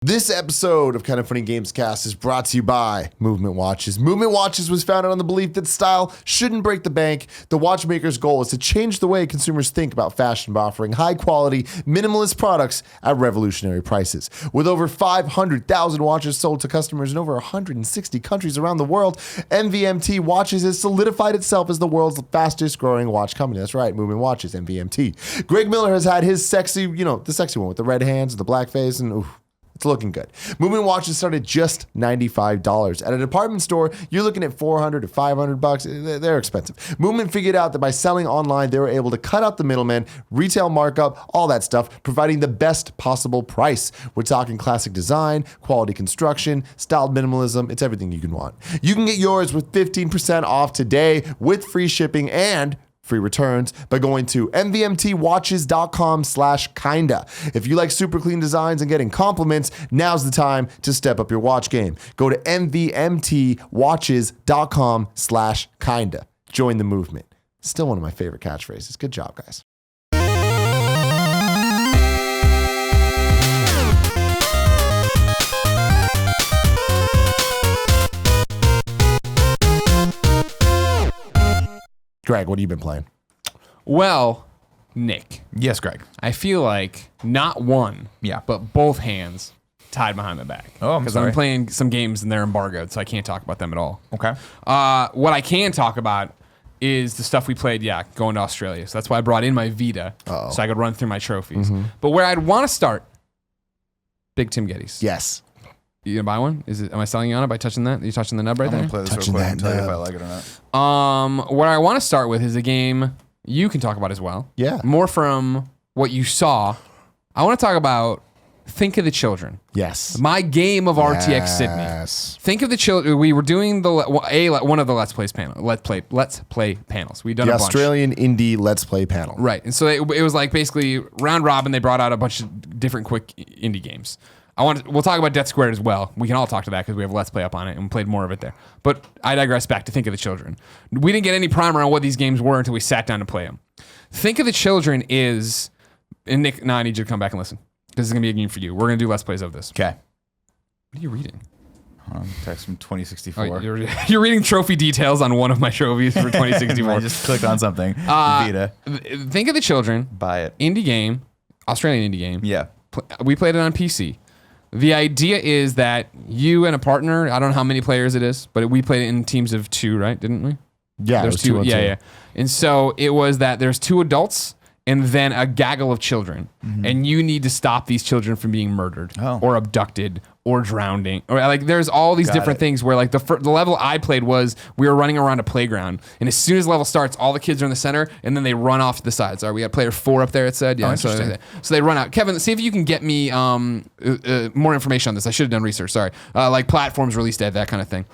This episode of Kind of Funny Gamescast is brought to you by Movement Watches. Movement Watches was founded on the belief that style shouldn't break the bank. The watchmaker's goal is to change the way consumers think about fashion by offering high-quality, minimalist products at revolutionary prices. With over 500,000 watches sold to customers in over 160 countries around the world, MVMT Watches has solidified itself as the world's fastest-growing watch company. That's right, Movement Watches, MVMT. Greg Miller has had his sexy, the sexy one with the red hands, the black face, and ooh, it's looking good. Movement watches start at just $95. At a department store, you're looking at $400 to $500. They're expensive. Movement figured out that by selling online, they were able to cut out the middleman, retail markup, all that stuff, providing the best possible price. We're talking classic design, quality construction, styled minimalism. It's everything you can want. You can get yours with 15% off today with free shipping and free returns by going to mvmtwatches.com/kinda. If you like super clean designs and getting compliments, now's the time to step up your watch game. Go to mvmtwatches.com/kinda. Join the movement. Still one of my favorite catchphrases. Good job, guys. Greg, what have you been playing? Well, Nick, Yes, Greg. I feel like not one, Yeah. but both hands tied behind my back. Oh, I'm Because sorry. I'm playing some games and they're embargoed, so I can't talk about them at all. Okay. What I can talk about is the stuff we played, going to Australia. So that's why I brought in my Vita, so I could run through my trophies. But where I'd want to start, big Tim Gettys. Yes. You gonna buy one? Am I selling you on it by touching that? Are you touching the nub right I'm there? going to play this Touching real quick and that tell you if nub. I like it or not. What I want to start with is a game you can talk about as well. Yeah. More from what you saw. I want to talk about Think of the Children. Yes. My game of RTX Sydney. Yes. Think of the children. We were doing one of the Let's Play panels. We've done The a bunch. Australian indie Let's Play panel. Right. And so it was like basically round robin. They brought out a bunch of different quick indie games. We'll talk about Death Squared as well. We can all talk to that because we have Let's Play up on it and we played more of it there. But I digress back to Think of the Children. We didn't get any primer on what these games were until we sat down to play them. Think of the Children is, and Nick, I need you to come back and listen. This is going to be a game for you. We're going to do Let's Plays of this. Okay. What are you reading? Text from 2064. Oh, you're reading trophy details on one of my trophies for 2064. I just clicked on something. Vita. Think of the Children. Buy it. Indie game. Australian indie game. Yeah. We played it on PC. The idea is that you and a partner, I don't know how many players it is, but we played it in teams of 2, right? Didn't we? Yeah, There's it was 2 on 2. Yeah. And so it was that there's 2 adults and then a gaggle of children. And you need to stop these children from being murdered or abducted or drowning. Or like there's all these different things where like the level I played was we were running around a playground. And as soon as the level starts, all the kids are in the center and then they run off to the sides. We got player 4 up there, it said. Yeah, so they run out. Kevin, see if you can get me more information on this. I should have done research, sorry. Like platforms release date, that kind of thing.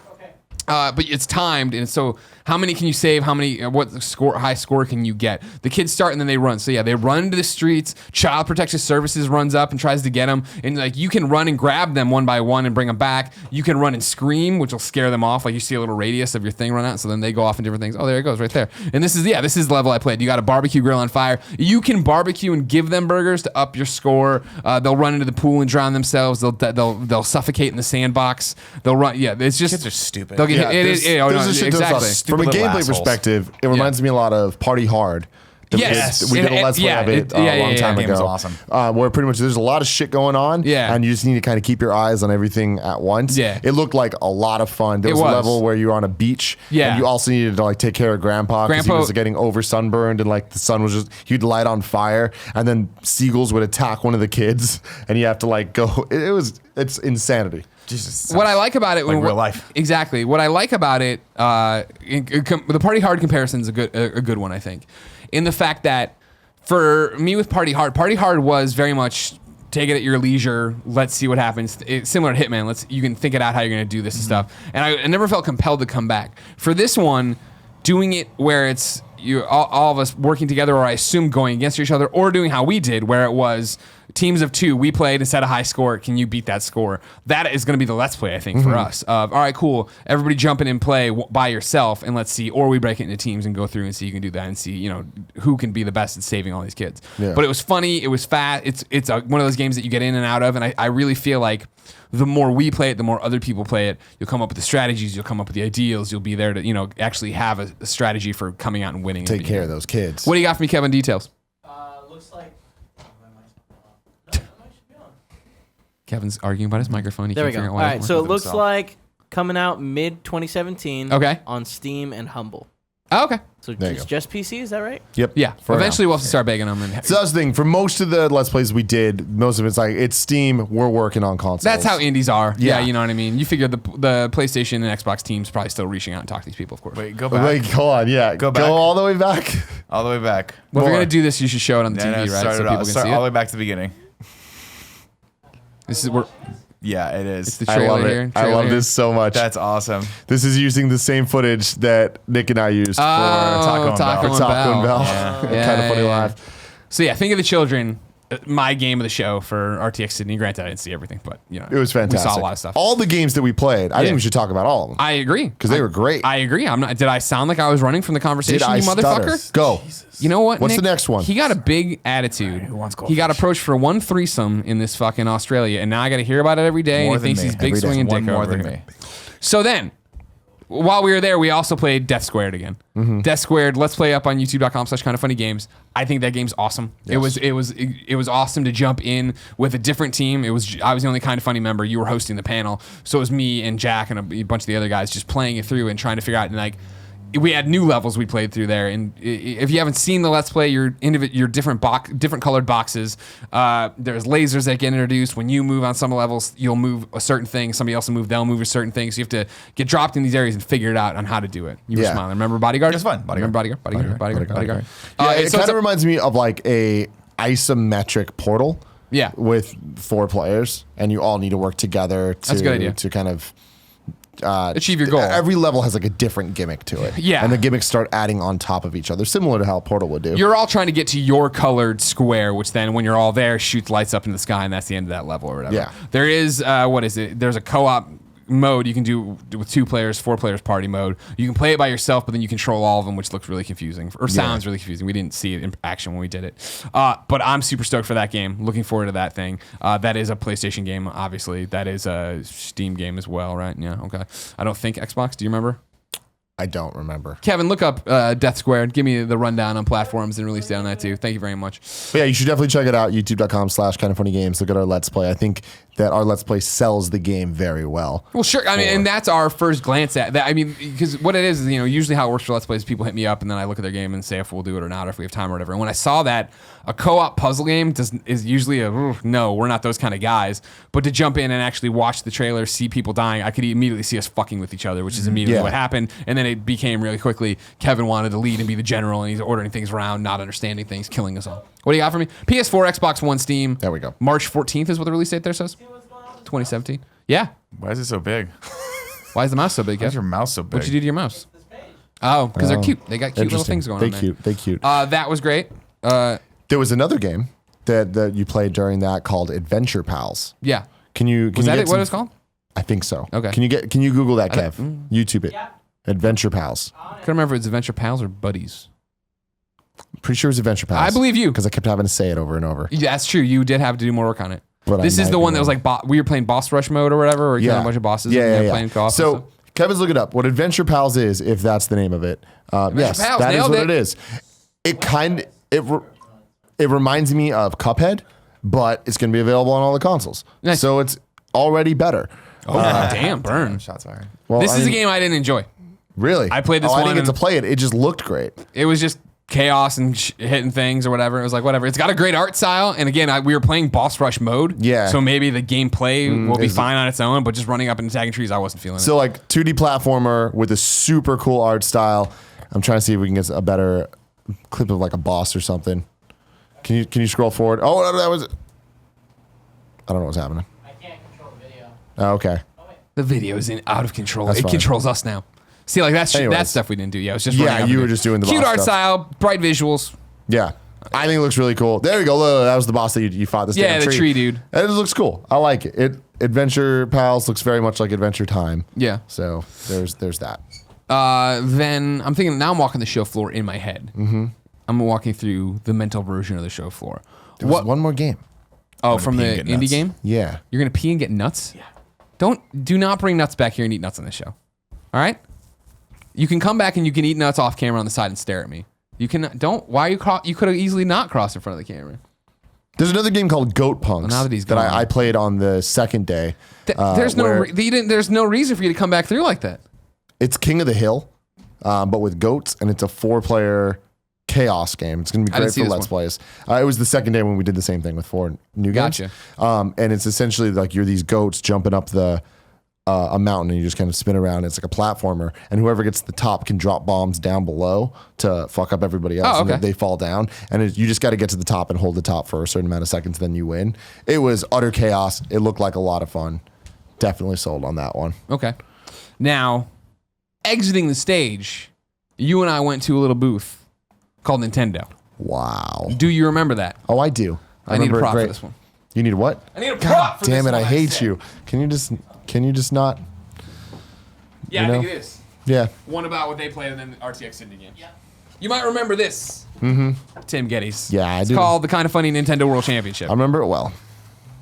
But it's timed, and so how many can you save? How many? What high score can you get? The kids start and then they run. So yeah, they run to the streets. Child Protective Services runs up and tries to get them, and like you can run and grab them one by one and bring them back. You can run and scream, which will scare them off. Like you see a little radius of your thing run out, so then they go off in different things. Oh, there it goes, right there. And this is the level I played. You got a barbecue grill on fire. You can barbecue and give them burgers to up your score. They'll run into the pool and drown themselves. They'll suffocate in the sandbox. They'll run. Yeah, it's just Kids are stupid. They'll get exactly. From a gameplay perspective, it reminds me a lot of Party Hard. Yes. We did a Let's Play of it a long time That game was ago. awesome. Where pretty much there's a lot of shit going on, and you just need to kind of keep your eyes on everything at once. Yeah. It looked like a lot of fun. There was a level where you were on a beach, and you also needed to like take care of Grandpa because he was getting over sunburned, and like the sun was he'd light on fire, and then seagulls would attack one of the kids, and you have to like go. It's insanity. Jesus. What I like about it, like real life. Exactly. What I like about it, the Party Hard comparison is a good one, I think, in the fact that for me with Party Hard was very much take it at your leisure. Let's see what happens. It's similar to Hitman. You can think it out how you're going to do this and stuff. And I never felt compelled to come back. For this one, doing it where it's all of us working together, or I assume going against each other, or doing how we did, where it was teams of 2, we played and set a high score. Can you beat that score? That is going to be the let's play, I think, for us. All right, cool. Everybody jump in and play by yourself, and let's see. Or we break it into teams and go through and see you can do that and see, who can be the best at saving all these kids. Yeah. But it was funny. It was fast. It's one of those games that you get in and out of, and I really feel like the more we play it, the more other people play it. You'll come up with the strategies. You'll come up with the ideals. You'll be there to, actually have a strategy for coming out and winning. Take care of those kids. What do you got for me, Kevin? Details. Looks like... Kevin's arguing about his microphone. There we go. All right, so it looks like coming out mid-2017 on Steam and Humble. Oh, okay. So it's just PC, is that right? Yep. Yeah. Eventually we'll have to start begging them. So that's the thing. For most of the Let's Plays we did, most of it's like, it's Steam, we're working on consoles. That's how indies are. Yeah, you know what I mean? You figure the PlayStation and Xbox team's probably still reaching out and talking to these people, of course. Wait, go back. Wait, hold on. Yeah. Go back. Go all the way back. All the way back. Well, if you're going to do this, you should show it on the TV, right? So people can see it. All the way back to the beginning. This is where... Yeah, it is. It's the trailer here. I love this so much. That's awesome. This is using the same footage that Nick and I used for Taco and Bell. Yeah. Kind of funny live. So yeah, think of the children. My game of the show for RTX Sydney. Granted, I didn't see everything, but it was fantastic. We saw a lot of stuff. All the games that we played, I think we should talk about all of them. I agree because they were great. I agree. I'm not. Did I sound like I was running from the conversation, you motherfucker? Go. Jesus. You know what? What's Nick? the next one? He got a big attitude. He got approached for one threesome in this fucking Australia, and now I got to hear about it every day. And he thinks he's big swinging dick more over than here. me. So then, while we were there, we also played Death Squared again. Death Squared, let's play up on youtube.com/kindoffunnygames. I think that game's awesome. Yes. It was awesome to jump in with a different team. I was the only Kind of Funny member. You were hosting the panel, so it was me and Jack and a bunch of the other guys just playing it through and trying to figure out, and like, we had new levels we played through there, and if you haven't seen the Let's Play, your different colored boxes. There's lasers that get introduced. When you move on some levels, you'll move a certain thing. Somebody else will move. They'll move a certain thing. So you have to get dropped in these areas and figure it out on how to do it. You were smiling. Remember Bodyguard? It's fun. Remember Bodyguard? Bodyguard. Yeah, it kind of reminds me of like a isometric Portal. Yeah. With 4 players, and you all need to work together to, That's a good idea. To kind of achieve your goal. Every level has like a different gimmick to it. Yeah. And the gimmicks start adding on top of each other, similar to how Portal would do. You're all trying to get to your colored square, which then when you're all there, shoots lights up in the sky, and that's the end of that level or whatever. Yeah. There is, there's a co-op mode you can do with 2 players, 4 players party mode. You can play it by yourself, but then you control all of them, which looks really confusing or sounds really confusing. We didn't see it in action when we did it. But I'm super stoked for that game. Looking forward to that thing. That is a PlayStation game, obviously. That is a Steam game as well, right? Yeah, okay. I don't think Xbox. Do you remember? I don't remember. Kevin, look up Death Squared. Give me the rundown on platforms and release date on that too. Thank you very much. But yeah, you should definitely check it out. youtube.com/kindoffunnygames. Look at our Let's Play. I think that our Let's Play sells the game very well. Well, sure. I mean, and that's our first glance at that. I mean, because what it is, usually how it works for Let's Plays, people hit me up and then I look at their game and say if we'll do it or not, or if we have time or whatever. And when I saw that a co-op puzzle game is usually no, we're not those kind of guys. But to jump in and actually watch the trailer, see people dying, I could immediately see us fucking with each other, which is immediately what happened. And then it became really quickly, Kevin wanted to lead and be the general, and he's ordering things around, not understanding things, killing us all. What do you got for me? PS4, Xbox One, Steam. There we go. March 14th is what the release date there says. 2017. Yeah. Why is it so big? Why is the mouse so big? Why is your mouse so big? What'd you do to your mouse? Oh, because they're cute. They got cute little things going on there. They cute. That was great. There was another game that you played during that called Adventure Pals. Yeah. Can you Was that what it's called? I think so. Okay. Can you Google that, Kev? YouTube it. Yeah. Adventure Pals. Couldn't remember if it's Adventure Pals or Buddies. Pretty sure it's Adventure Pals. I believe you. Because I kept having to say it over and over. Yeah, that's true. You did have to do more work on it. But this is the one that was like, we were playing boss rush mode or whatever, or killing a bunch of bosses and playing co-op. So Kevin's looking up what Adventure Pals is, if that's the name of it. Yes, Pals, that is nailed what it. it is. It reminds me of Cuphead, but it's going to be available on all the consoles. Nice. So it's already better. Oh, damn, burn. Shots fired. Well, This is a game I didn't enjoy. Really? I played this I one didn't get to and- play it. It just looked great. It was just chaos and hitting things or whatever. It was like, whatever. It's got a great art style. And again, we were playing boss rush mode. Yeah. So maybe the gameplay will be fine on its own, but just running up and attacking trees, I wasn't feeling it. So like 2D platformer with a super cool art style. I'm trying to see if we can get a better clip of like a boss or something. Can you scroll forward? Oh, no, that was. I don't know what's happening. I can't control the video. Oh, okay. The video is out of control. That's it fine. controls us now. See, like that Anyways. stuff we didn't do. Yeah, it was just Yeah, running up you and were just doing the cute boss art stuff. style, bright visuals. Yeah. I think it looks really cool. There we go. Look, that was the boss that you fought. This Yeah, the tree dude. And it looks cool. I like it. Adventure Pals looks very much like Adventure Time. Yeah. So there's that. Then I'm thinking, now I'm walking the show floor in my head. Mm-hmm. I'm walking through the mental version of the show floor. There was one more game. Oh, from the indie game? Yeah. You're going to pee and get nuts? Yeah. Do not bring nuts back here and eat nuts on this show. All right? You can come back and you can eat nuts off camera on the side and stare at me. You can why are you could have easily not crossed in front of the camera. There's another game called Goat Punks now that he's that I played on the second day. There's no reason for you to come back through like that. It's King of the Hill, but with goats, and it's a 4-player chaos game. It's going to be great for Let's Plays. It was the second day when we did the same thing with 4 new games. Gotcha. And it's essentially like you're these goats jumping up a mountain, and you just kind of spin around. It's like a platformer, and whoever gets to the top can drop bombs down below to fuck up everybody else, and they fall down. And you just got to get to the top and hold the top for a certain amount of seconds, then you win. It was utter chaos. It looked like a lot of fun. Definitely sold on that one. Okay. Now, exiting the stage, you and I went to a little booth called Nintendo. Wow. Do you remember that? Oh, I do. I need a prop for this one. You need what? I need a prop for this one. Damn it, I hate you. Can you just not? Yeah, I think it is. Yeah. One about what they played and then the RTX Sydney game. Yeah. You might remember this. Mm-hmm. Tim Gettys. Yeah, I do. It's called the Kind of Funny Nintendo World Championship. I remember it well.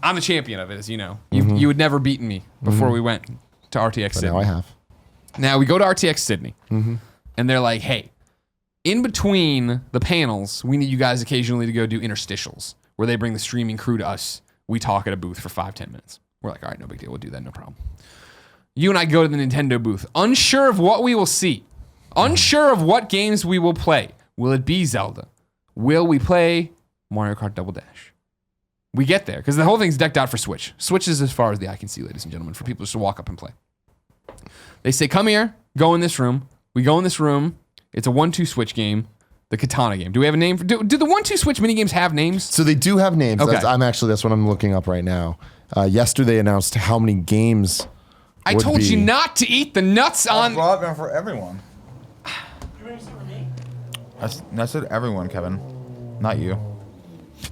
I'm the champion of it, as you know. You had never beaten me before we went to RTX Sydney. Now I have. Now we go to RTX Sydney, and they're like, hey, in between the panels, we need you guys occasionally to go do interstitials, where they bring the streaming crew to us. We talk at a booth for 5-10 minutes. We're like, all right, no big deal. We'll do that, no problem. You and I go to the Nintendo booth, unsure of what we will see, unsure of what games we will play. Will it be Zelda? Will we play Mario Kart Double Dash? We get there, because the whole thing's decked out for Switch. Switch is as far as the eye can see, ladies and gentlemen, for people just to walk up and play. They say, come here, go in this room. We go in this room. It's a 1-2 Switch game, the Katana game. Do we have a name? Do the 1-2 Switch minigames have names? So they do have names. Okay. That's what I'm looking up right now. Yesterday announced how many games. I told you not to eat the nuts on. I brought them for everyone. I said everyone, Kevin, not you.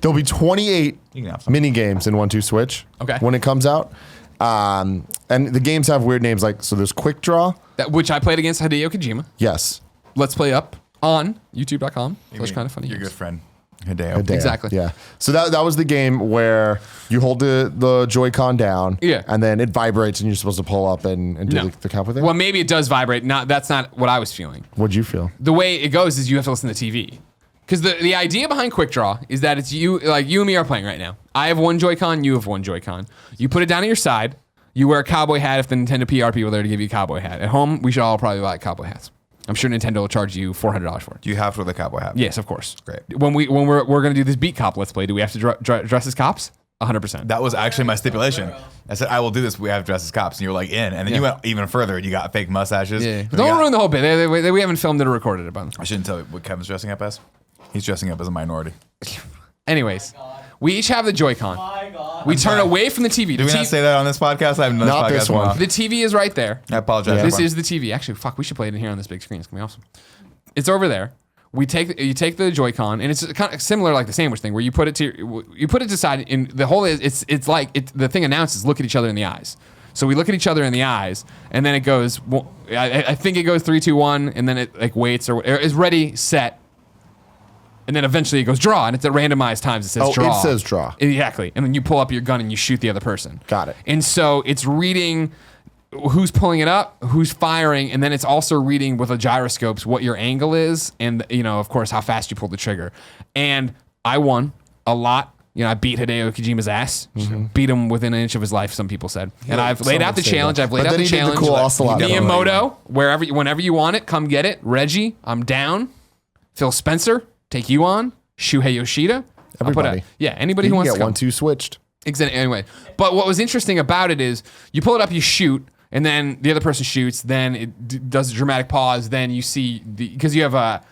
There'll be 28 mini games in 1-2 Switch. Okay. When it comes out, and the games have weird names so there's Quick Draw, which I played against Hideo Kojima. Yes. Let's play up on youtube.com/kindoffunny. Your good friend. Hideo. Exactly. Yeah. So that was the game where you hold the Joy-Con down, and then it vibrates, and you're supposed to pull up and do the cowboy thing. Well, maybe it does vibrate. That's not what I was feeling. What'd you feel? The way it goes is you have to listen to TV. Because the idea behind Quick Draw is that it's you and me are playing right now. I have one Joy-Con, you have one Joy-Con. You put it down at your side. You wear a cowboy hat if the Nintendo PR people are there to give you a cowboy hat. At home, we should all probably buy cowboy hats. I'm sure Nintendo will charge you $400 for it. Do you have to wear the cowboy hat? Yes, of course. Great. When we're going to do this Beat Cop Let's Play, do we have to dress as cops? 100%. That was actually my stipulation. I said, I will do this. We have to dress as cops. And you were like, in. And then you went even further. You got fake mustaches. Yeah. Don't ruin the whole bit. We haven't filmed it or recorded it. I shouldn't tell you what Kevin's dressing up as. He's dressing up as a minority. Anyways, we each have the Joy-Con. My God. We turn away from the TV. Do we not say that on this podcast? I have no Not this one. The TV is right there. I apologize. This is the TV. Actually, we should play it in here on this big screen. It's going to be awesome. It's over there. You take the Joy-Con, and it's kind of similar like the sandwich thing, where you put it to side. In the whole it's like the thing announces, look at each other in the eyes. So we look at each other in the eyes, and then it goes. I think it goes 3, 2, 1, and then it like waits or is ready, set, and then eventually it goes draw, and it's at randomized times. It says draw. It says draw. Exactly, and then you pull up your gun and you shoot the other person. Got it. And so it's reading who's pulling it up, who's firing, and then it's also reading with the gyroscopes what your angle is, and of course how fast you pull the trigger. And I won a lot. I beat Hideo Kojima's ass. Beat him within an inch of his life, some people said. And I've laid out the challenge. Miyamoto, whenever you want it, come get it. Reggie, I'm down. Phil Spencer, take you on. Shuhei Yoshida. Everybody. Anybody who wants to come. 1-2 switched. Exactly. Anyway, but what was interesting about it is you pull it up, you shoot, and then the other person shoots, then it does a dramatic pause, then you see, because you have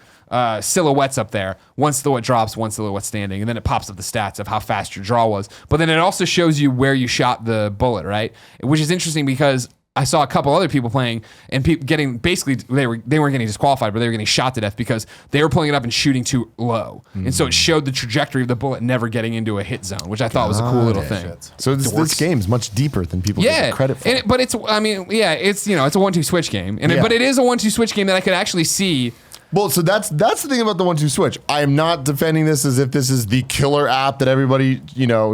silhouettes up there. One silhouette drops, one silhouette standing, and then it pops up the stats of how fast your draw was. But then it also shows you where you shot the bullet, right? Which is interesting because I saw a couple other people playing and getting basically they weren't getting disqualified, but they were getting shot to death because they were pulling it up and shooting too low, and so it showed the trajectory of the bullet never getting into a hit zone, which I thought was a cool little thing. So this game's much deeper than people give it credit for. But it's it's it's a 1-2 switch game, but it is a 1-2 switch game that I could actually see. Well, so that's the thing about the 1-2 switch. I am not defending this as if this is the killer app that everybody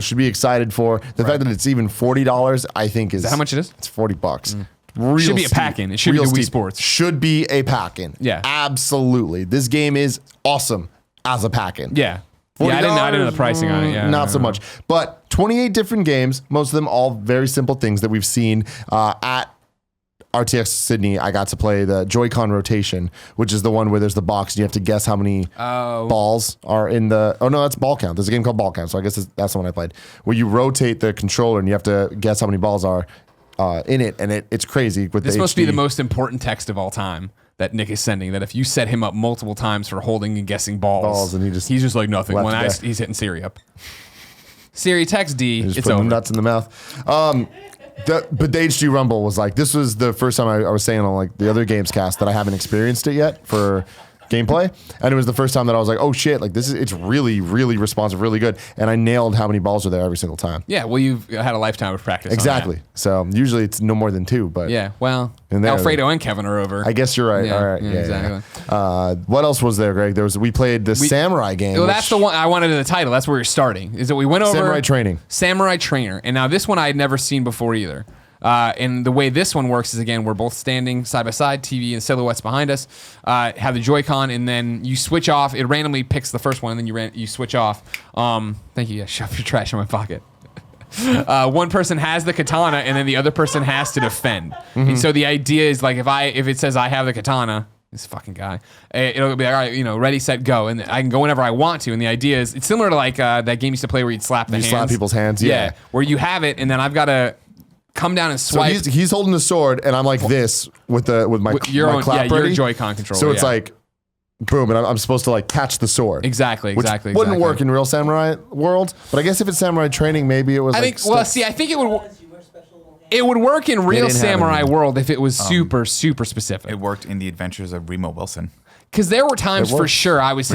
should be excited for. The fact that it's even $40, I think is that how much it is? It's $40. Real should be a pack-in. It should be Wii Sports. Should be a pack-in. Yeah, absolutely. This game is awesome as a pack-in. Yeah. Yeah, I didn't know the pricing on it. Yeah, not so much. But 28 different games, most of them all very simple things that we've seen at RTX Sydney. I got to play the Joy-Con rotation, which is the one where there's the box and you have to guess how many balls are in the... Oh, no, that's Ball Count. There's a game called Ball Count, so I guess that's the one I played, where you rotate the controller and you have to guess how many balls are in it, and it's crazy. With this must be the most important text of all time that Nick is sending, that if you set him up multiple times for holding and guessing balls and he's just like nothing. When he's hitting Siri up. Siri, text D, it's over. Nuts in the mouth. But the HG Rumble was like, this was the first time I was saying on like the other Gamescast that I haven't experienced it yet for gameplay, and it was the first time that I was like, oh shit, like it's really, really responsive, really good, and I nailed how many balls are there every single time. Yeah, well, you've had a lifetime of practice. Exactly. So usually it's no more than 2, but yeah, well, Alfredo and Kevin are over. I guess you're right. Yeah, all right, yeah, exactly. Yeah. What else was there, Greg? We played the Samurai game. Well, that's the one I wanted in the title. That's where you're starting. Is that we went over Samurai Trainer, and now this one I had never seen before either. And the way this one works is, again, we're both standing side by side, TV and silhouettes behind us, have the Joy-Con, and then you switch off. It randomly picks the first one, and then you switch off. Thank you. Yeah, shove your trash in my pocket. One person has the katana, and then the other person has to defend. Mm-hmm. And so the idea is, like, if it says I have the katana, this fucking guy, it'll be like, all right, ready, set, go, and I can go whenever I want to. And the idea is, it's similar to like that game you used to play where you'd slap the hands. Slap people's hands, yeah. Where you have it, and then I've got to come down and swipe. So he's holding the sword, and I'm like this with my clap your Joy-Con controller. So it's like, boom, and I'm supposed to like catch the sword. Exactly. Wouldn't work in real Samurai world, but I guess if it's Samurai Training, maybe it was. I think it would. It would work in real Samurai world if it was super specific. It worked in the Adventures of Remo Wilson. Because there were times for sure I was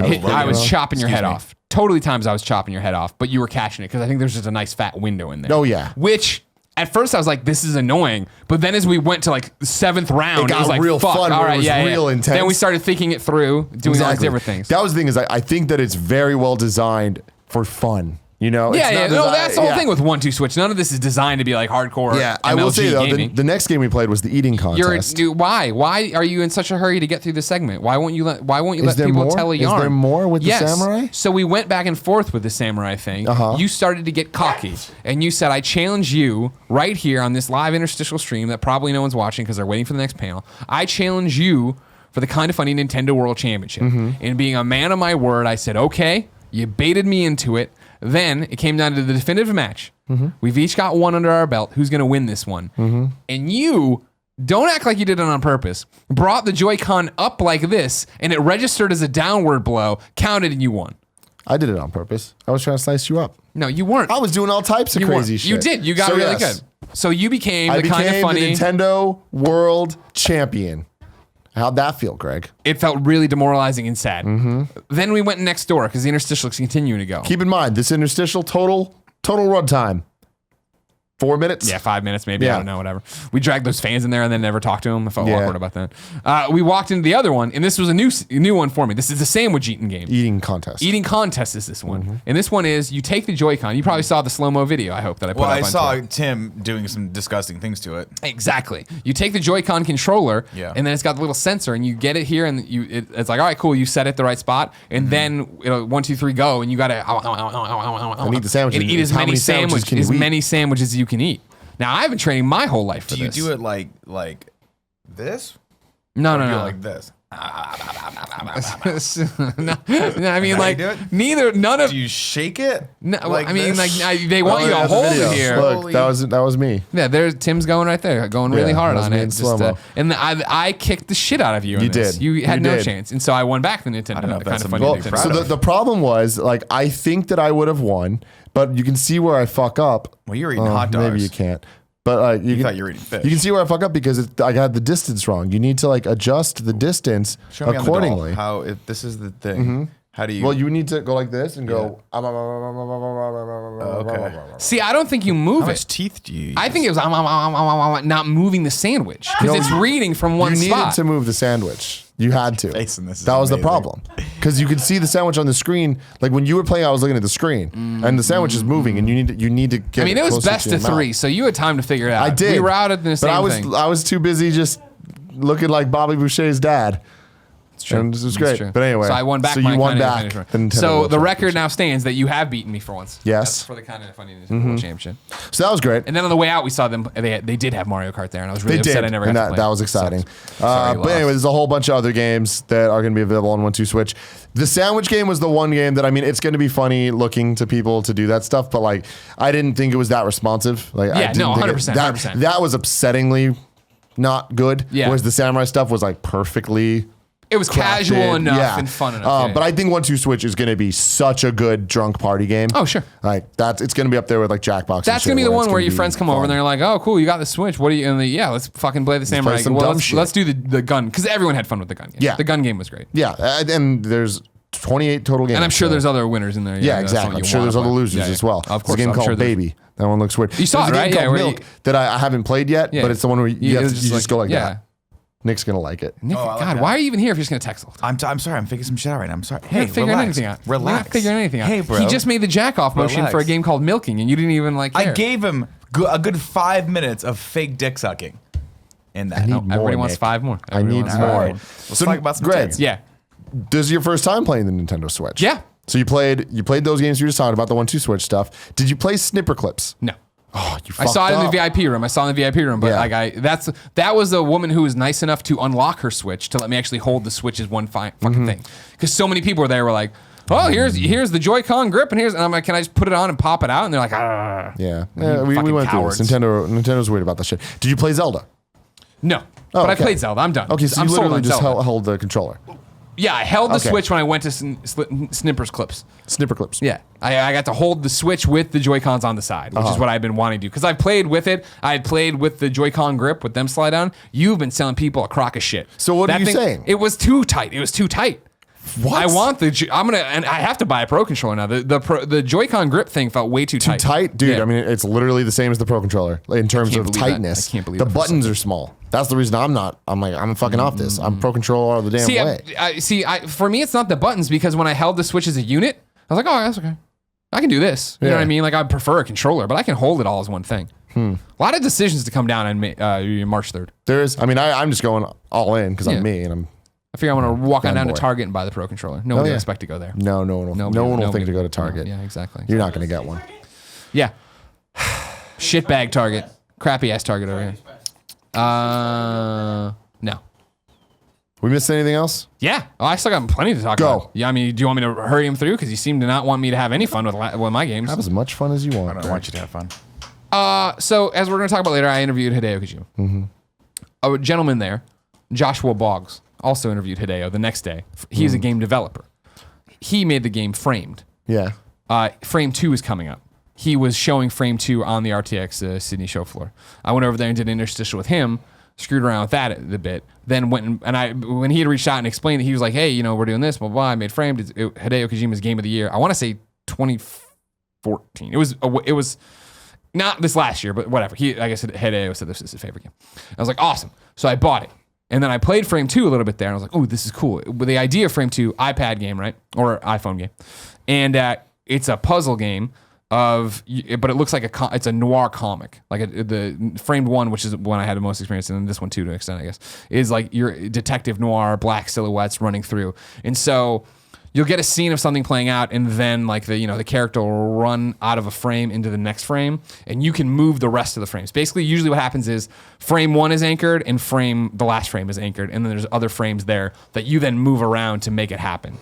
chopping your head off. Totally times I was chopping your head off, but you were catching it because I think there's just a nice fat window in there. Oh yeah. Which at first I was like, this is annoying, but then as we went to like the 7th round, it was like real fuck. fun. All right, real intense. Then we started thinking it through, doing all these different things. That was the thing is I think that it's very well designed for fun. No, that's the whole thing with 1-2 switch. None of this is designed to be like hardcore. Yeah, I will say though, the next game we played was the eating contest. Why are you in such a hurry to get through the segment? Why won't you let people tell a yarn? Is there more with the samurai? So we went back and forth with the samurai thing. You started to get cocky, and you said, "I challenge you right here on this live interstitial stream that probably no one's watching because they're waiting for the next panel. I challenge you for the Kind of Funny Nintendo World Championship." And being a man of my word, I said, "Okay." You baited me into it. Then it came down to the definitive match. We've each got one under our belt. Who's going to win this one? And you, don't act like you did it on purpose, brought the Joy-Con up like this, and it registered as a downward blow, counted, and you won. I did it on purpose. I was trying to slice you up. No, you weren't. I was doing all types of crazy shit. You did. You got really good. So you became the Kind of Funny the Nintendo World Champion. How'd that feel, Greg? It felt really demoralizing and sad. Then we went next door because the interstitial is continuing to go. Keep in mind, this interstitial total run time. 4 minutes? Yeah, 5 minutes maybe. I don't know, whatever. We dragged those fans in there and then never talked to them. I felt awkward about that. We walked into the other one, and this was a new one for me. This is the sandwich eating game. Eating contest. Eating contest is this one. And this one is you take the Joy-Con. You probably saw the slow-mo video, I hope, that I put up on I saw Twitter. Tim doing some disgusting things to it. Exactly. You take the Joy-Con controller, and then it's got the little sensor, and you get it here, and it's like, all right, cool, you set it the right spot, and then 1, 2, 3, go, and you got to eat the sandwich. And eat as many sandwiches as you can eat. Now, I've been training my whole life for this. Do you do it like this? No. Like this? no, I mean, like, none of... Do you shake it? No, like I mean, like, they want you to hold it here. Look, that was me. Yeah, there's Tim's going right there, going really hard on it. And I kicked the shit out of you. You did. You had no chance. And so I won back the Nintendo. Kind of funny. So the problem was, like, I think that I would have won, but you can see where I fuck up. Well, you're eating hot dogs. Maybe you can't. But you thought you were eating fish. You can see where I fuck up because I got the distance wrong. You need to like adjust the distance accordingly. How if this is the thing. How do you? Well, you need to go like this and go. Okay. See, I don't think you move How it. much teeth do you use? I think it was not moving the sandwich because it's reading from one You spot. needed to move the sandwich. You had to. Facing this is that was the amazing. problem because you could see the sandwich on the screen. Like when you were playing, I was looking at the screen, and the sandwich is moving, and you need to get. I mean, it was best to of 3, so you had time to figure it out. I did. We were out at the same thing. I was too busy just looking like Bobby Boucher's dad. And this was great. But anyway, so I won back. So you won back. So the record now stands that you have beaten me for once. Yes. That's for the kind of funny World Championship. So that was great. And then on the way out, we saw them. They did have Mario Kart there, and I was really upset I never got to play. That was exciting. Sorry, but anyway, there's a whole bunch of other games that are going to be available on 1-2 Switch. The sandwich game was the one game that, I mean, it's going to be funny looking to people to do that stuff, but like I didn't think it was that responsive. Like, yeah, no, 100%. That was upsettingly not good. Yeah. Whereas the samurai stuff was like perfectly. It was casual enough and fun enough. But I think 1-2 Switch is going to be such a good drunk party game. Oh, sure. Like it's going to be up there with like Jackbox. That's going to be the one where your friends come over and they're like, "Oh, cool, you got the Switch. What do you?" And let's fucking play the samurai. Let's do the gun because everyone had fun with the gun game. Yeah, the gun game was great. Yeah, and there's 28 total games. And I'm sure there's other winners in there. Yeah, exactly. I'm sure there's other losers as well. Of course, there's a game called Baby. That one looks weird. You saw it, right? There's a game called Milk that I haven't played yet, but it's the one where you just go like that. Nick's gonna like it. Nick, God, why are you even here if you're just gonna text all the time? I'm sorry. I'm figuring some shit out right now. I'm sorry. Hey, figuring anything out. Relax. You're not figuring anything out. Hey, bro. He just made the jack off motion for a game called Milking, and you didn't even like care. I gave him a good 5 minutes of fake dick sucking. In that, everybody wants 5 more. I need more. Let's talk about some Greg. Yeah. This is your first time playing the Nintendo Switch. Yeah. So you played those games you were just talking about, the 1-2 Switch stuff. Did you play Snipper Clips? No. Oh, you I saw it in the VIP room. But that was a woman who was nice enough to unlock her Switch to let me actually hold the Switch as one fucking thing. Because so many people were there were like, "Oh, here's the Joy-Con grip, and I'm like, can I just put it on and pop it out?" And they're like, "Ah." Yeah. We went cowards. through this. Nintendo's weird about that shit. Did you play Zelda? No. But I played Zelda. I'm done. Okay, so I'm you sold literally on just Zelda. held the controller. Yeah, I held the Switch when I went to Snipper Clips. Yeah, I got to hold the Switch with the Joy-Cons on the side, which is what I've been wanting to do. Because I've played with it. I had played with the Joy-Con grip with them slide down. You've been selling people a crock of shit. So what are you saying? It was too tight. It was too tight. What? I want and I have to buy a Pro controller now. The Joy-Con grip thing felt way too tight. Too tight? Dude, Yeah. I mean, it's literally the same as the Pro controller in terms of tightness. I can't believe the that for a buttons are small. That's the reason I'm fucking off this. I'm Pro controller all the damn way. For me, it's not the buttons because when I held the Switch as a unit, I was like, oh, that's okay. I can do this. You know what I mean? Like, I prefer a controller, but I can hold it all as one thing. A lot of decisions to come down on March 3rd. There is. I mean, I'm just going all in because I'm me and I figure I'm going to walk on down to Target and buy the Pro controller. No one will expect to go there. No one will think to go to Target. Yeah, exactly. You're not going to get one. Yeah. Shitbag Target. Crappy ass Target over here. No. We missed anything else? Yeah. Oh, I still got plenty to talk about. Yeah, I mean, do you want me to hurry him through? Because you seem to not want me to have any fun with my games. Have as much fun as you want. I don't want you to have fun. So, as we're going to talk about later, I interviewed Hideo Kojima. Mm-hmm. A gentleman there, Joshua Boggs, also interviewed Hideo the next day. He's a game developer. He made the game Framed. Yeah. Frame 2 is coming up. He was showing Frame 2 on the RTX Sydney show floor. I went over there and did an interstitial with him, screwed around with that a bit, then went when he had reached out and explained it, he was like, hey, we're doing this, blah, blah, blah. I made Framed. Hideo Kojima's game of the year. I want to say 2014. It was not this last year, but whatever. I guess Hideo said this is his favorite game. I was like, awesome. So I bought it. And then I played Frame 2 a little bit there, and I was like, oh, this is cool. With the idea of Frame 2, iPad game, right? Or iPhone game. And it's a puzzle game but it looks like it's a noir comic. Like the Framed 1, which is the one I had the most experience in, and this one too, to an extent, I guess, is like your detective noir, black silhouettes running through. And so you'll get a scene of something playing out, and then like the character will run out of a frame into the next frame, and you can move the rest of the frames. Basically, usually what happens is Frame 1 is anchored, and the last frame is anchored, and then there's other frames there that you then move around to make it happen.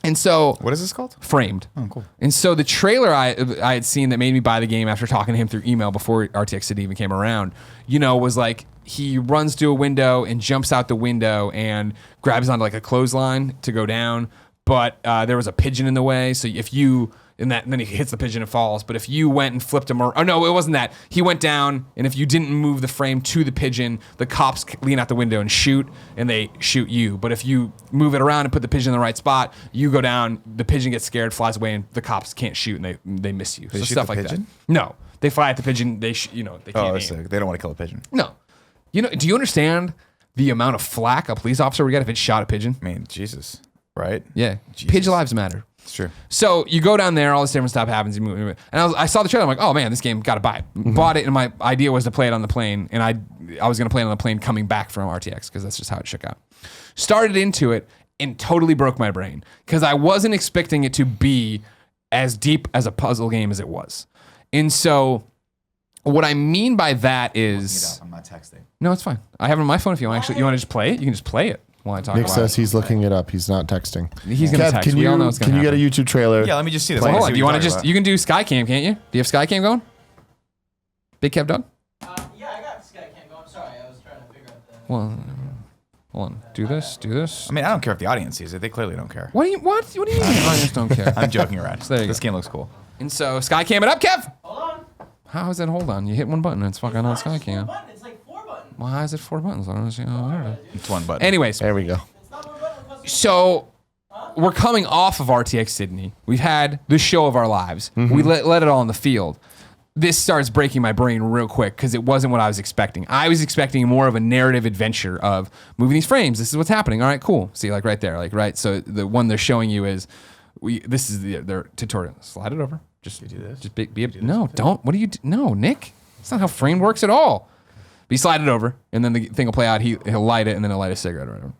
And so, what is this called? Framed. Oh, cool. And so the trailer I had seen that made me buy the game after talking to him through email before RTX City even came around, was like he runs to a window and jumps out the window and grabs onto like a clothesline to go down, but there was a pigeon in the way. So if you and then he hits the pigeon and falls. But if you went and flipped him, oh no, it wasn't that. He went down, and if you didn't move the frame to the pigeon, the cops lean out the window and shoot, and they shoot you. But if you move it around and put the pigeon in the right spot, you go down, the pigeon gets scared, flies away, and the cops can't shoot, and they miss you. They so shoot stuff the like pigeon? that. No, they fly at the pigeon. They can't aim. So they don't want to kill a pigeon. No, do you understand the amount of flack a police officer would get if it shot a pigeon? I mean, Jesus, right? Yeah, Jesus. pigeon lives matter. It's true. So you go down there, all this different stuff happens. You move, and I saw the trailer. I'm like, oh man, this game, gotta buy it. Bought it, and my idea was to play it on the plane, and I was gonna play it on the plane coming back from RTX because that's just how it shook out. Started into it and totally broke my brain because I wasn't expecting it to be as deep as a puzzle game as it was. And so what I mean by that is, I'm not texting. no, it's fine. I have it on my phone. If you want to just play it, you can just play it while I talk Nick about says it. He's looking it up. He's not texting. He's gonna text. We all know it's gonna Can you happen. get a YouTube trailer? Yeah, let me just see this. Well, Let me hold see on. You what want to you're just, talking you can do Skycam, can't you? Do you have Skycam going? Big Kev done? Yeah, I got Skycam going. Sorry, I was trying to figure out the. Well, hold on. Do this. about. I mean, I don't care if the audience sees it. They clearly don't care. What do you mean? I just don't care. I'm joking around. there you This go. game looks cool. And so Skycam it up, Kev. Hold on. How is that? Hold on. You hit one button and it's fucking on Skycam. It's like 4 buttons. Why is it 4 buttons? I don't understand. I don't know. It's one button. Anyways, There we go. It's not 1 button. Because so we're coming off of RTX Sydney. We've had the show of our lives. We let it all in the field. This starts breaking my brain real quick because it wasn't what I was expecting. I was expecting more of a narrative adventure of moving these frames. This is what's happening. All right, cool. See, like right there, like right. So the one they're showing you is, this is their tutorial. Slide it over. Just do this. Just be no, don't. What do you do? No, Nick. That's not how frame works at all. But you slide it over, and then the thing will play out. He'll light it, and then he'll light a cigarette or whatever.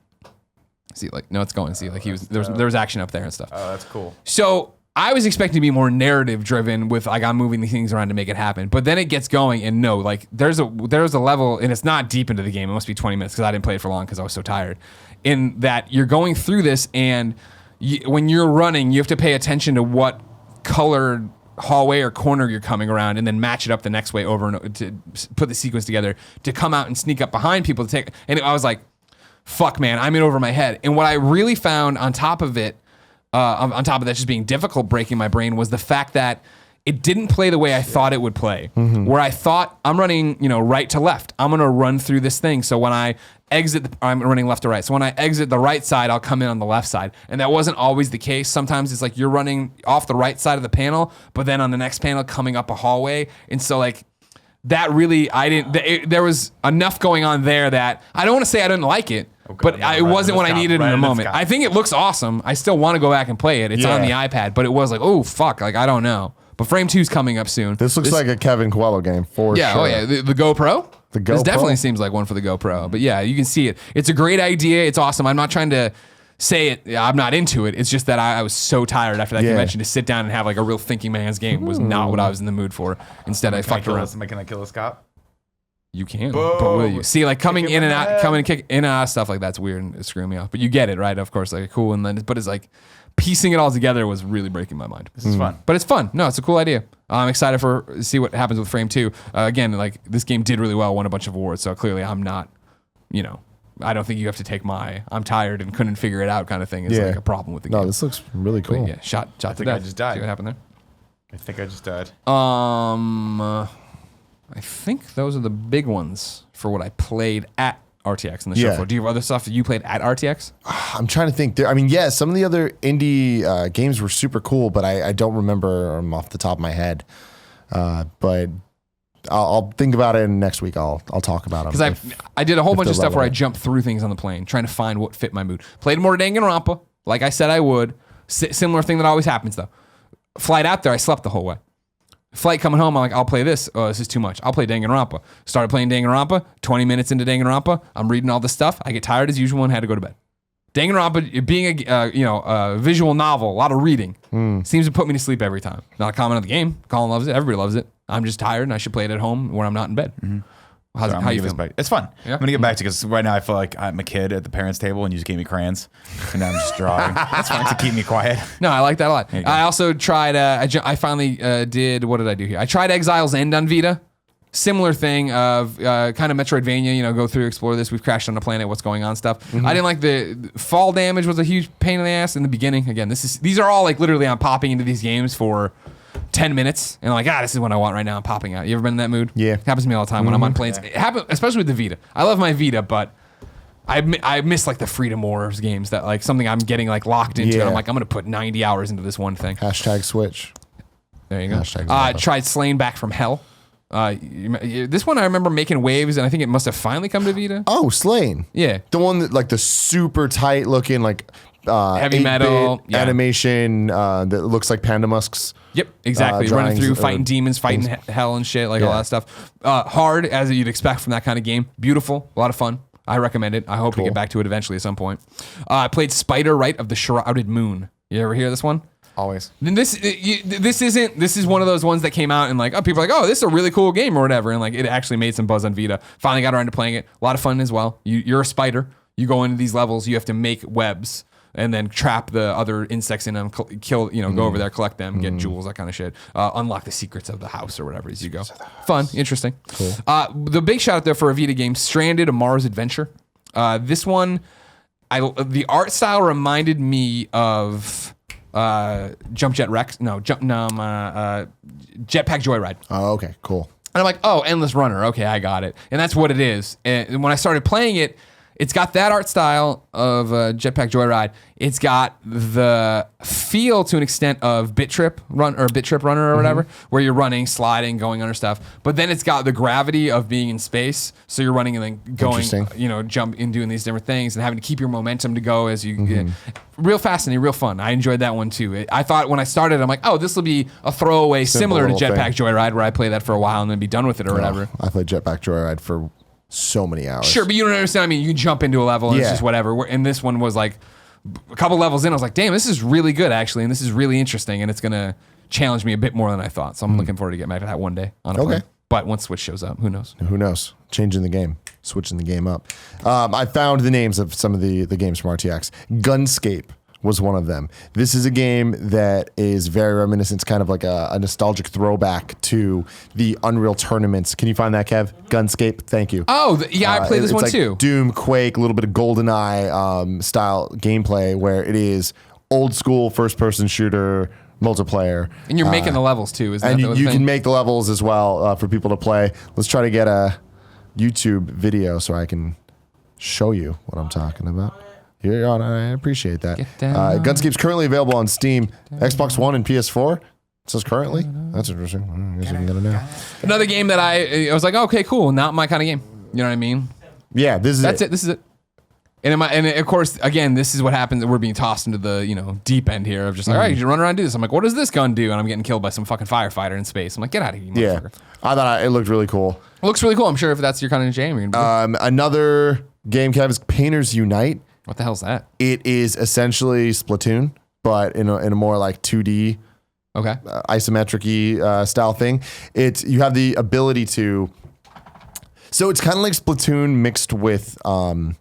See, like no, it's going. See, like there was action up there and stuff. Oh, that's cool. So I was expecting to be more narrative driven with like I'm moving these things around to make it happen. But then it gets going and no, like there's a level and it's not deep into the game. It must be 20 minutes because I didn't play it for long because I was so tired. In that you're going through this and when you're running, you have to pay attention to what colored hallway or corner you're coming around and then match it up the next way over and to put the sequence together to come out and sneak up behind people to take. And I was like, fuck man, I'm in over my head. And what I really found on top of it, on top of that just being difficult breaking my brain was the fact that it didn't play the way I thought it would play. Where I thought I'm running, right to left. I'm going to run through this thing. So when I exit, I'm running left to right. So when I exit the right side, I'll come in on the left side. And that wasn't always the case. Sometimes it's like you're running off the right side of the panel, but then on the next panel coming up a hallway. And so like that really, there was enough going on there that I don't want to say I didn't like it. But it wasn't what I needed in the moment. I think it looks awesome. I still want to go back and play it. It's on the iPad, but it was like, oh, fuck. Like, I don't know. But Frame 2 is coming up soon. This looks like a Kevin Coelho game for sure. Oh, yeah. The GoPro? The GoPro? This definitely seems like one for the GoPro. But yeah, you can see it. It's a great idea. It's awesome. I'm not trying to say it. I'm not into it. It's just that I was so tired after that convention to sit down and have like a real thinking man's game was not what I was in the mood for. Instead, I fucked around. Can I kill this cop? You can, but will you? See, like coming in and out, kick in and out, stuff like that's weird and it's screwing me off. But you get it, right? Of course, like cool. And then, but it's like piecing it all together was really breaking my mind. This is fun. But it's fun. No, it's a cool idea. I'm excited for see what happens with Frame 2. Again, like this game did really well, won a bunch of awards. So clearly, I'm not, I don't think you have to take my I'm tired and couldn't figure it out kind of thing is like a problem with the game. No, this looks really cool. But yeah, shot to think death. I just died. See what happened there? I think I just died. I think those are the big ones for what I played at RTX in the show floor. Do you have other stuff that you played at RTX? I'm trying to think. Some of the other indie games were super cool, but I don't remember them off the top of my head. But I'll think about it, and next week I'll talk about them. Because I did a whole bunch of stuff where I jumped through things on the plane, trying to find what fit my mood. Played more Danganronpa, like I said I would. Similar thing that always happens, though. Flight out there, I slept the whole way. Flight coming home, I'm like, I'll play this. Oh, this is too much. I'll play Danganronpa. Started playing Danganronpa. 20 minutes into Danganronpa, I'm reading all this stuff. I get tired as usual and had to go to bed. Danganronpa, being a visual novel, a lot of reading, seems to put me to sleep every time. Not a comment on the game. Colin loves it. Everybody loves it. I'm just tired and I should play it at home when I'm not in bed. How you feel? It's fun. Yeah? I'm gonna get back to because right now I feel like I'm a kid at the parents' table and you just gave me crayons and now I'm just drawing. That's fun to keep me quiet. No, I like that a lot. I also tried. I finally did. What did I do here? I tried Exile's End on Vita. Similar thing of kind of Metroidvania, go through, explore this. We've crashed on a planet. What's going on? Stuff. I didn't like the fall damage was a huge pain in the ass in the beginning. Again, these are all like literally I'm popping into these games for 10 minutes and I'm like, this is what I want right now. I'm popping out. You ever been in that mood? Yeah. It happens to me all the time when I'm on planes. It happens, especially with the Vita. I love my Vita, but I miss like the Freedom Wars games that like something I'm getting like locked into. And I'm like, I'm going to put 90 hours into this one thing. Hashtag Switch. There you go. Tried Slain Back from Hell. This one I remember making waves, and I think it must have finally come to Vita. Oh, Slain. Yeah. The one that like the super tight looking like heavy metal animation that looks like panda musks. Yep, exactly. Running through, fighting demons, fighting hell and shit, like all that stuff. Hard as you'd expect from that kind of game. Beautiful, a lot of fun. I recommend it. I hope to get back to it eventually at some point. I played Spider Right of the Shrouded Moon. You ever hear this one? Always. Then this is one of those ones that came out and like people are like, this is a really cool game or whatever, and like it actually made some buzz on Vita. Finally got around to playing it. A lot of fun as well. You're a spider. You go into these levels. You have to make webs and then trap the other insects in them. Kill go over there, collect them, get jewels, that kind of shit. Unlock the secrets of the house or whatever as you go. Fun, interesting. Cool. The big shout out there for a Vita game, Stranded: A Mars Adventure. This one, the art style reminded me of. Jetpack Joyride. Oh, okay, cool. And I'm like, Endless Runner. Okay, I got it. And that's what it is. And when I started playing it, it's got that art style of Jetpack Joyride. It's got the feel to an extent of Bit Trip Runner or whatever, where you're running, sliding, going under stuff. But then it's got the gravity of being in space. So you're running and then going, jump and doing these different things and having to keep your momentum to go as you get. Real fascinating, real fun. I enjoyed that one too. I thought when I started, I'm like, this will be a throwaway similar to Jetpack Joyride, where I play that for a while and then be done with it or whatever. I played Jetpack Joyride for so many hours. Sure, but you don't understand. I mean, you jump into a level and it's just whatever. And this one was like a couple levels in. I was like, damn, this is really good actually, and this is really interesting, and it's gonna challenge me a bit more than I thought. So I'm looking forward to getting back to that one day on a plane. But once Switch shows up, who knows? Who knows? Changing the game, switching the game up. I found the names of some of the games from RTX. Gunscape was one of them. This is a game that is very reminiscent. It's kind of like a nostalgic throwback to the Unreal tournaments. Can you find that, Kev? Gunscape, thank you. Oh, I played this one like too. Doom, Quake, a little bit of GoldenEye style gameplay where it is old school first person shooter multiplayer. And you're making the levels too, isn't and that you can make the levels as well for people to play. Let's try to get a YouTube video so I can show you what I'm talking about. You're on. I appreciate that. Gunscape's currently available on Steam, Xbox One, and PS4. It says currently. That's interesting. I guess I'm gonna know. Another game that I was like, okay, cool, not my kind of game. You know what I mean? Yeah, that's it. This is it. And of course, again, this is what happens. We're being tossed into the deep end here of just like, all right, you run around and do this. I'm like, what does this gun do? And I'm getting killed by some fucking firefighter in space. I'm like, get out of here, you motherfucker. I thought it looked really cool. It looks really cool. I'm sure if that's your kind of jam, you're gonna another game, Kev, is Painters Unite. What the hell's that? It is essentially Splatoon, but in a more like 2D, isometric-y style thing. You have the ability to. So it's kind of like Splatoon mixed with the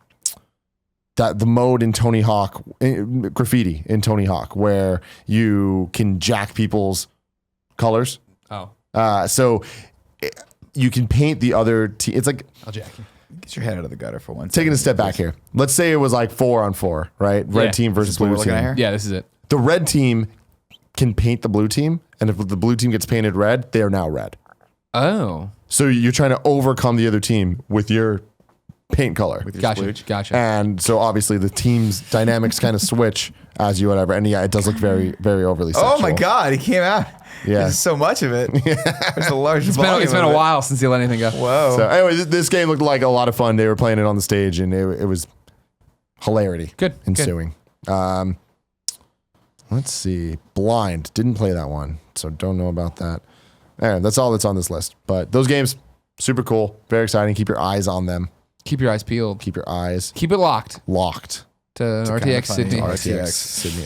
mode in Tony Hawk, graffiti in Tony Hawk, where you can jack people's colors. So you can paint the other team. It's like I'll jack you. Get your head out of the gutter for one second. Taking a step back here. Let's say it was like 4-on-4, right? Red team versus blue team. Yeah, this is it. The red team can paint the blue team, and if the blue team gets painted red, they are now red. Oh. So you're trying to overcome the other team with your paint color. With your Gotcha. And so obviously the team's dynamics kind of switch as you whatever. And yeah, it does look very, very overly sexual. Oh my God, he came out. Yeah. There's so much of it. There's a large It's volume been a while since you let anything go. Whoa. So anyway, this game looked like a lot of fun. They were playing it on the stage, and it was hilarity ensuing. Good. Let's see. Blind. Didn't play that one, so don't know about that. Anyway, that's all that's on this list. But those games, super cool. Very exciting. Keep your eyes on them. Keep your eyes peeled. Keep your eyes Keep it locked locked to RTX Sydney. RTX Sydney.